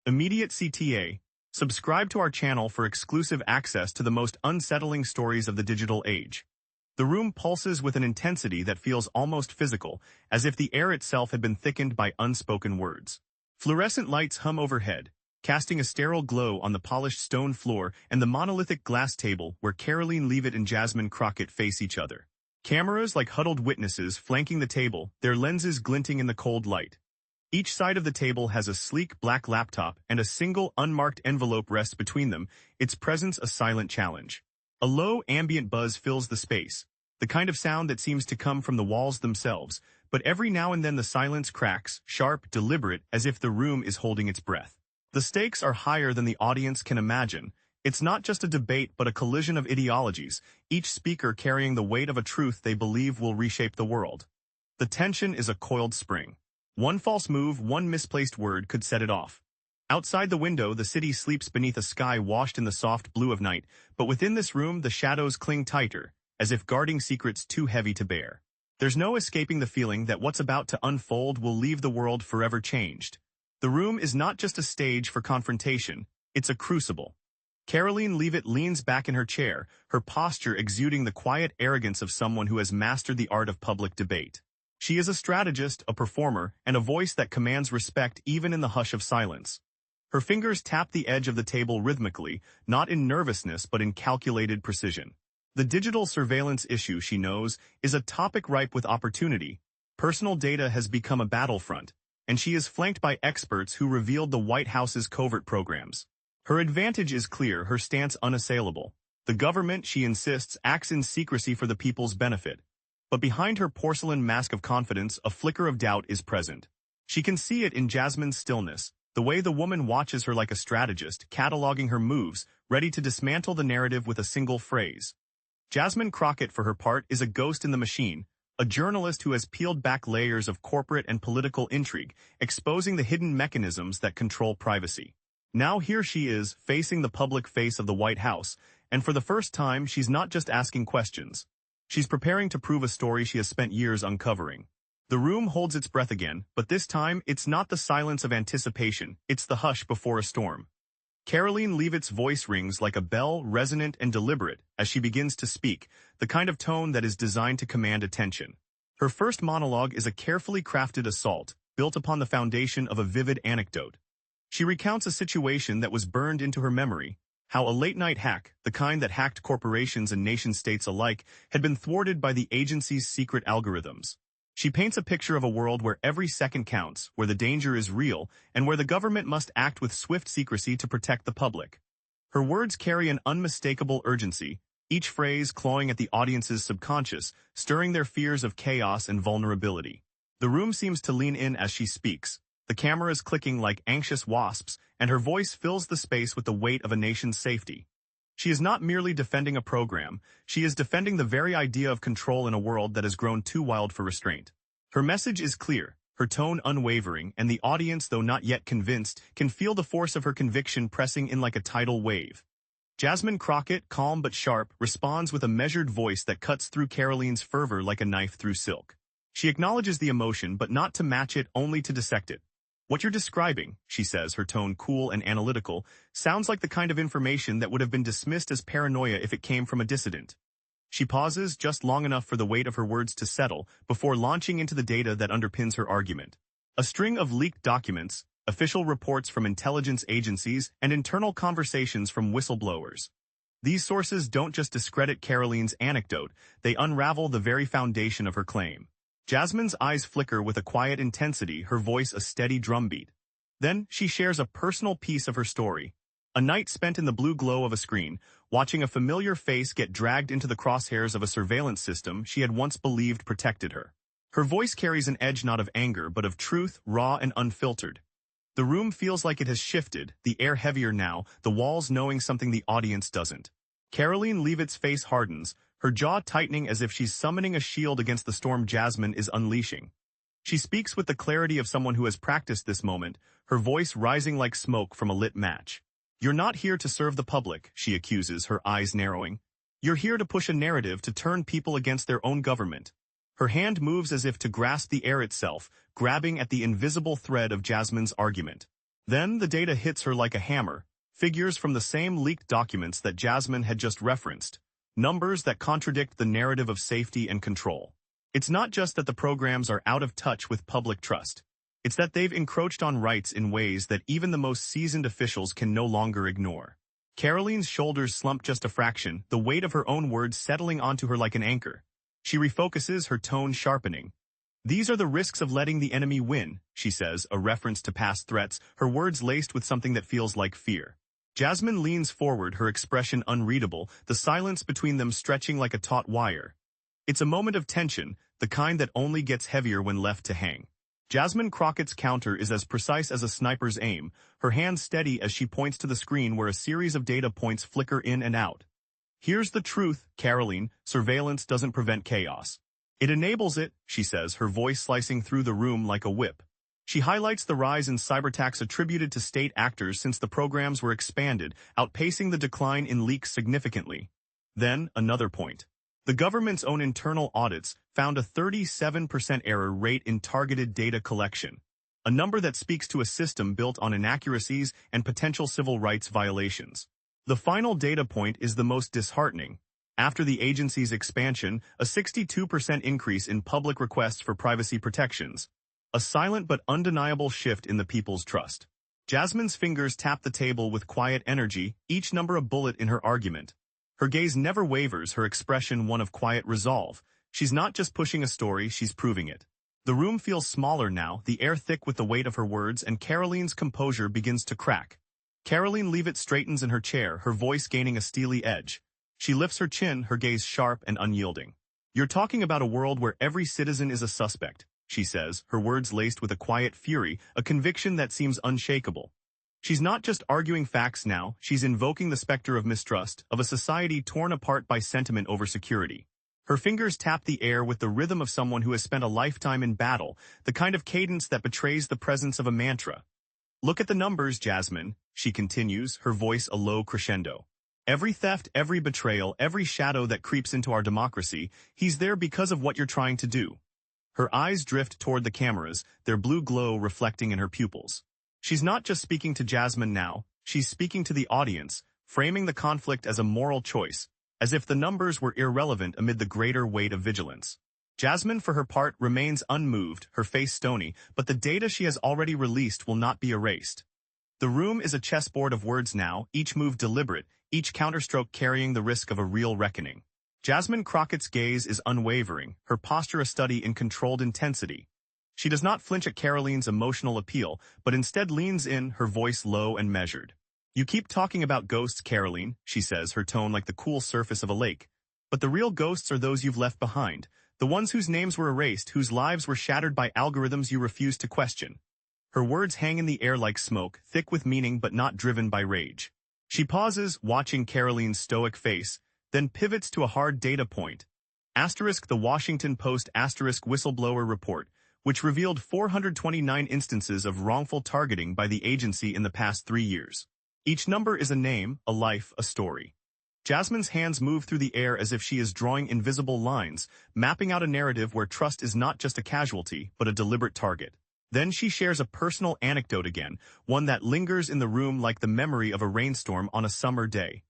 Immediate CTA. Subscribe to our channel for exclusive access to the most unsettling stories of the digital age. The room pulses with an intensity that feels almost physical, as if the air itself had been thickened by unspoken words. Fluorescent lights hum overhead, casting a sterile glow on the polished stone floor and the monolithic glass table where Karoline, Leavitt, and Jasmine Crocket face each other. Cameras like huddled witnesses flanking the table, their lenses glinting in the cold light. Each side of the table has a sleek black laptop and a single unmarked envelope rests between them, its presence a silent challenge. A low ambient buzz fills the space, the kind of sound that seems to come from the walls themselves, but every now and then the silence cracks, sharp, deliberate, as if the room is holding its breath. The stakes are higher than the audience can imagine. It's not just a debate but a collision of ideologies, each speaker carrying the weight of a truth they believe will reshape the world. The tension is a coiled spring. One false move, one misplaced word could set it off. Outside the window, the city sleeps beneath a sky washed in the soft blue of night, but within this room the shadows cling tighter, as if guarding secrets too heavy to bear. There's no escaping the feeling that what's about to unfold will leave the world forever changed. The room is not just a stage for confrontation, it's a crucible. Karoline Leavitt leans back in her chair, her posture exuding the quiet arrogance of someone who has mastered the art of public debate. She is a strategist, a performer, and a voice that commands respect even in the hush of silence. Her fingers tap the edge of the table rhythmically, not in nervousness but in calculated precision. The digital surveillance issue, she knows, is a topic ripe with opportunity. Personal data has become a battlefront, and she is flanked by experts who revealed the White House's covert programs. Her advantage is clear, her stance unassailable. The government, she insists, acts in secrecy for the people's benefit. But behind her porcelain mask of confidence, a flicker of doubt is present. She can see it in Jasmine's stillness, the way the woman watches her like a strategist, cataloging her moves, ready to dismantle the narrative with a single phrase. Jasmine Crocket, for her part, is a ghost in the machine, a journalist who has peeled back layers of corporate and political intrigue, exposing the hidden mechanisms that control privacy. Now here she is, facing the public face of the White House, and for the first time she's not just asking questions. She's preparing to prove a story she has spent years uncovering. The room holds its breath again, but this time it's not the silence of anticipation, it's the hush before a storm. Karoline Leavitt's voice rings like a bell, resonant and deliberate, as she begins to speak, the kind of tone that is designed to command attention. Her first monologue is a carefully crafted assault, built upon the foundation of a vivid anecdote. She recounts a situation that was burned into her memory, how a late-night hack, the kind that hacked corporations and nation-states alike, had been thwarted by the agency's secret algorithms. She paints a picture of a world where every second counts, where the danger is real, and where the government must act with swift secrecy to protect the public. Her words carry an unmistakable urgency, each phrase clawing at the audience's subconscious, stirring their fears of chaos and vulnerability. The room seems to lean in as she speaks, the cameras clicking like anxious wasps, and her voice fills the space with the weight of a nation's safety. She is not merely defending a program, she is defending the very idea of control in a world that has grown too wild for restraint. Her message is clear, her tone unwavering, and the audience, though not yet convinced, can feel the force of her conviction pressing in like a tidal wave. Jasmine Crocket, calm but sharp, responds with a measured voice that cuts through Karoline's fervor like a knife through silk. She acknowledges the emotion, but not to match it, only to dissect it. What you're describing, she says, her tone cool and analytical, sounds like the kind of information that would have been dismissed as paranoia if it came from a dissident. She pauses just long enough for the weight of her words to settle before launching into the data that underpins her argument. A string of leaked documents, official reports from intelligence agencies, and internal conversations from whistleblowers. These sources don't just discredit Karoline's anecdote, they unravel the very foundation of her claim. Jasmine's eyes flicker with a quiet intensity, her voice a steady drumbeat. Then, she shares a personal piece of her story. A night spent in the blue glow of a screen, watching a familiar face get dragged into the crosshairs of a surveillance system she had once believed protected her. Her voice carries an edge not of anger but of truth, raw and unfiltered. The room feels like it has shifted, the air heavier now, the walls knowing something the audience doesn't. Karoline Leavitt's face hardens, her jaw tightening as if she's summoning a shield against the storm Jasmine is unleashing. She speaks with the clarity of someone who has practiced this moment, her voice rising like smoke from a lit match. "You're not here to serve the public," she accuses, her eyes narrowing. "You're here to push a narrative to turn people against their own government." Her hand moves as if to grasp the air itself, grabbing at the invisible thread of Jasmine's argument. Then the data hits her like a hammer, figures from the same leaked documents that Jasmine had just referenced, numbers that contradict the narrative of safety and control. It's not just that the programs are out of touch with public trust. It's that they've encroached on rights in ways that even the most seasoned officials can no longer ignore. Karoline's shoulders slump just a fraction, the weight of her own words settling onto her like an anchor. She refocuses, her tone sharpening. "These are the risks of letting the enemy win," she says, a reference to past threats, her words laced with something that feels like fear. Jasmine leans forward, her expression unreadable, the silence between them stretching like a taut wire. It's a moment of tension, the kind that only gets heavier when left to hang. Jasmine Crockett's counter is as precise as a sniper's aim, her hands steady as she points to the screen where a series of data points flicker in and out. "Here's the truth, Karoline, surveillance doesn't prevent chaos. It enables it," she says, her voice slicing through the room like a whip. She highlights the rise in cyberattacks attributed to state actors since the programs were expanded, outpacing the decline in leaks significantly. Then, another point. The government's own internal audits found a 37% error rate in targeted data collection, a number that speaks to a system built on inaccuracies and potential civil rights violations. The final data point is the most disheartening. After the agency's expansion, a 62% increase in public requests for privacy protections. A silent but undeniable shift in the people's trust. Jasmine's fingers tap the table with quiet energy, each number a bullet in her argument. Her gaze never wavers, her expression one of quiet resolve. She's not just pushing a story, she's proving it. The room feels smaller now, the air thick with the weight of her words, and Karoline's composure begins to crack. Karoline Leavitt straightens in her chair, her voice gaining a steely edge. She lifts her chin, her gaze sharp and unyielding. "You're talking about a world where every citizen is a suspect," she says, her words laced with a quiet fury, a conviction that seems unshakable. She's not just arguing facts now, she's invoking the specter of mistrust, of a society torn apart by sentiment over security. Her fingers tap the air with the rhythm of someone who has spent a lifetime in battle, the kind of cadence that betrays the presence of a mantra. "Look at the numbers, Jasmine," she continues, her voice a low crescendo. "Every theft, every betrayal, every shadow that creeps into our democracy, he's there because of what you're trying to do." Her eyes drift toward the cameras, their blue glow reflecting in her pupils. She's not just speaking to Jasmine now, she's speaking to the audience, framing the conflict as a moral choice, as if the numbers were irrelevant amid the greater weight of vigilance. Jasmine, for her part, remains unmoved, her face stony, but the data she has already released will not be erased. The room is a chessboard of words now, each move deliberate, each counterstroke carrying the risk of a real reckoning. Jasmine Crockett's gaze is unwavering, her posture a study in controlled intensity. She does not flinch at Karoline's emotional appeal, but instead leans in, her voice low and measured. "You keep talking about ghosts, Karoline," she says, her tone like the cool surface of a lake. "But the real ghosts are those you've left behind, the ones whose names were erased, whose lives were shattered by algorithms you refuse to question." Her words hang in the air like smoke, thick with meaning but not driven by rage. She pauses, watching Karoline's stoic face, then pivots to a hard data point. The Washington Post whistleblower report, which revealed 429 instances of wrongful targeting by the agency in the past 3 years. Each number is a name, a life, a story. Jasmine's hands move through the air as if she is drawing invisible lines, mapping out a narrative where trust is not just a casualty, but a deliberate target. Then she shares a personal anecdote again, one that lingers in the room like the memory of a rainstorm on a summer day.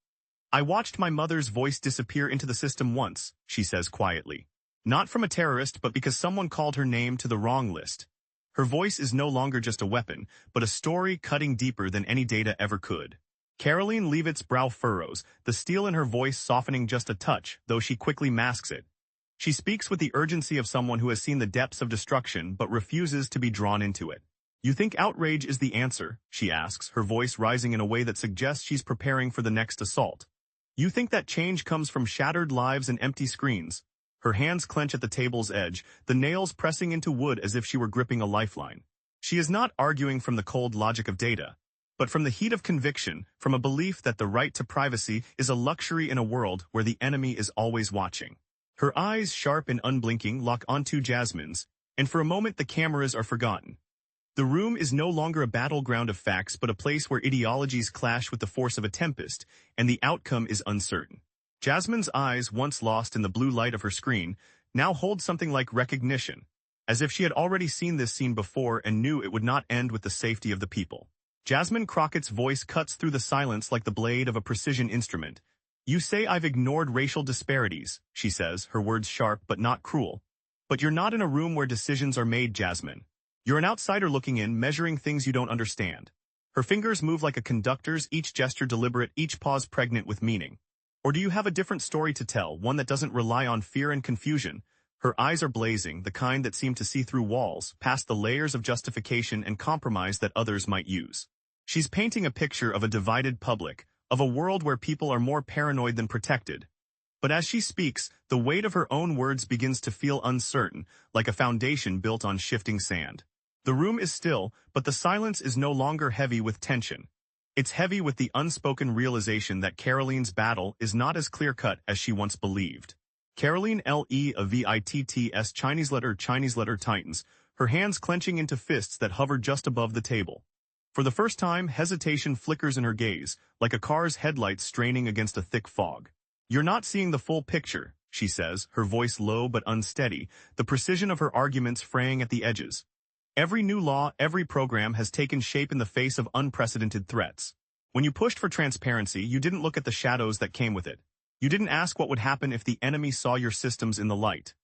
"I watched my mother's voice disappear into the system once," she says quietly. "Not from a terrorist, but because someone called her name to the wrong list." Her voice is no longer just a weapon, but a story cutting deeper than any data ever could. Karoline Leavitt's brow furrows, the steel in her voice softening just a touch, though she quickly masks it. She speaks with the urgency of someone who has seen the depths of destruction but refuses to be drawn into it. "You think outrage is the answer?" she asks, her voice rising in a way that suggests she's preparing for the next assault. "You think that change comes from shattered lives and empty screens?" Her hands clench at the table's edge, the nails pressing into wood as if she were gripping a lifeline. She is not arguing from the cold logic of data, but from the heat of conviction, from a belief that the right to privacy is a luxury in a world where the enemy is always watching. Her eyes, sharp and unblinking, lock onto Jasmine's, and for a moment the cameras are forgotten. The room is no longer a battleground of facts but a place where ideologies clash with the force of a tempest, and the outcome is uncertain. Jasmine's eyes, once lost in the blue light of her screen, now hold something like recognition, as if she had already seen this scene before and knew it would not end with the safety of the people. Jasmine Crockett's voice cuts through the silence like the blade of a precision instrument. You say I've ignored racial disparities, she says, her words sharp but not cruel. But you're not in a room where decisions are made, Jasmine. You're an outsider looking in, measuring things you don't understand. Her fingers move like a conductor's, each gesture deliberate, each pause pregnant with meaning. Or do you have a different story to tell, one that doesn't rely on fear and confusion? Her eyes are blazing, the kind that seem to see through walls, past the layers of justification and compromise that others might use. She's painting a picture of a divided public, of a world where people are more paranoid than protected. But as she speaks, the weight of her own words begins to feel uncertain, like a foundation built on shifting sand. The room is still, but the silence is no longer heavy with tension. It's heavy with the unspoken realization that Karoline's battle is not as clear-cut as she once believed. Karoline Leavitts Chinese letter tightens, her hands clenching into fists that hover just above the table. For the first time, hesitation flickers in her gaze, like a car's headlights straining against a thick fog. You're not seeing the full picture, she says, her voice low but unsteady, the precision of her arguments fraying at the edges. Every new law, every program has taken shape in the face of unprecedented threats. When you pushed for transparency, you didn't look at the shadows that came with it. You didn't ask what would happen if the enemy saw your systems in the light.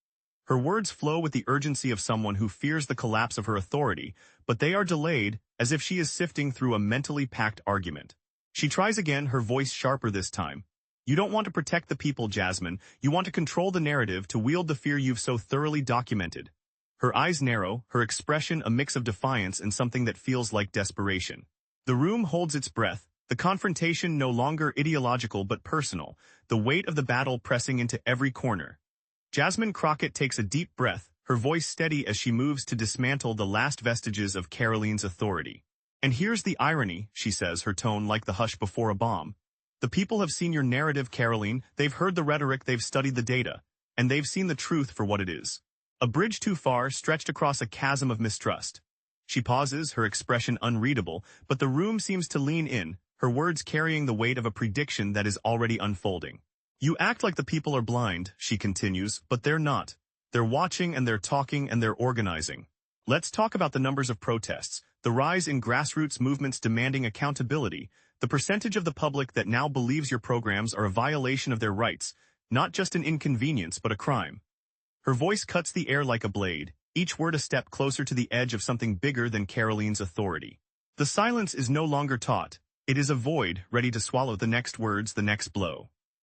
Her words flow with the urgency of someone who fears the collapse of her authority, but they are delayed, as if she is sifting through a mentally packed argument. She tries again, her voice sharper this time. You don't want to protect the people, Jasmine. You want to control the narrative, to wield the fear you've so thoroughly documented. Her eyes narrow, her expression a mix of defiance and something that feels like desperation. The room holds its breath, the confrontation no longer ideological but personal, the weight of the battle pressing into every corner. Jasmine Crocket takes a deep breath, her voice steady as she moves to dismantle the last vestiges of Karoline's authority. And here's the irony, she says, her tone like the hush before a bomb. The people have seen your narrative, Karoline, they've heard the rhetoric, they've studied the data, and they've seen the truth for what it is. A bridge too far, stretched across a chasm of mistrust. She pauses, her expression unreadable, but the room seems to lean in, her words carrying the weight of a prediction that is already unfolding. You act like the people are blind, she continues, but they're not. They're watching and they're talking and they're organizing. Let's talk about the numbers of protests, the rise in grassroots movements demanding accountability, the percentage of the public that now believes your programs are a violation of their rights, not just an inconvenience but a crime. Her voice cuts the air like a blade, each word a step closer to the edge of something bigger than Karoline's authority. The silence is no longer taut. It is a void, ready to swallow the next words, the next blow.